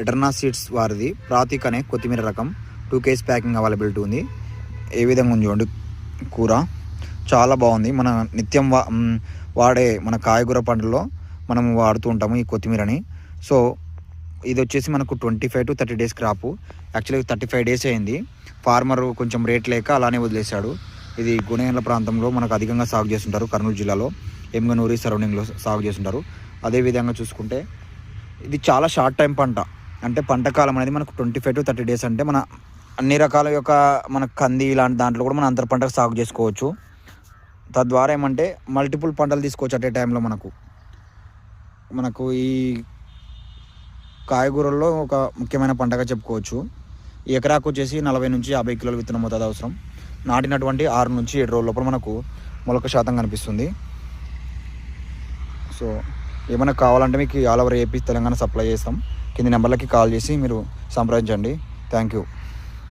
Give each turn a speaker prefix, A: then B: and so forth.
A: ఎటర్నా seeds వారిది ప్రాతిక్ అనే కొత్తిమీర రకం 2 kg ప్యాకింగ్ అవైలబిలిటీ ఉంది. ఏ విధంగా ఉంది చూడండి, కూర చాలా బాగుంది. మన నిత్యం వాడే మన కాయగూర పంటల్లో మనం వాడుతూ ఉంటాము ఈ కొత్తిమీరని. సో ఇది వచ్చేసి మనకు 25 to 30 days crop. Actually 35 days అయింది. ఫార్మర్ కొంచెం రేట్ లేక అలానే వదిలేశాడు. ఇది గుణేండ్ల ప్రాంతంలో మనకు అధికంగా సాగు చేస్తుంటారు. కర్నూలు జిల్లాలో ఎమ్గనూరి సరౌండింగ్లో సాగు చేస్తుంటారు. అదేవిధంగా చూసుకుంటే ఇది చాలా షార్ట్ టైం పంట. అంటే పంట కాలం అనేది మనకు 25 to 30 days. అంటే మన అన్ని రకాల యొక్క మన కంది ఇలాంటి దాంట్లో కూడా మనం అంతర పంటకు సాగు చేసుకోవచ్చు. తద్వారా ఏమంటే మల్టిపుల్ పంటలు తీసుకోవచ్చు అట్ ఏ టైంలో. మనకు ఈ కాయగూరల్లో ఒక ముఖ్యమైన పంటగా చెప్పుకోవచ్చు. ఈ ఎకరాకు వచ్చేసి 40 నుంచి 50 కిలోల విత్తనం మోతాదు అవసరం. నాటినటువంటి 6 నుంచి 7 రోజుల లోపల మనకు మొలక శాతం కనిపిస్తుంది. సో ఏమైనా కావాలంటే మీకు all over AP Telangana supply చేస్తాం. కింది నెంబర్లకి కాల్ చేసి మీరు సంప్రదించండి. Thank you.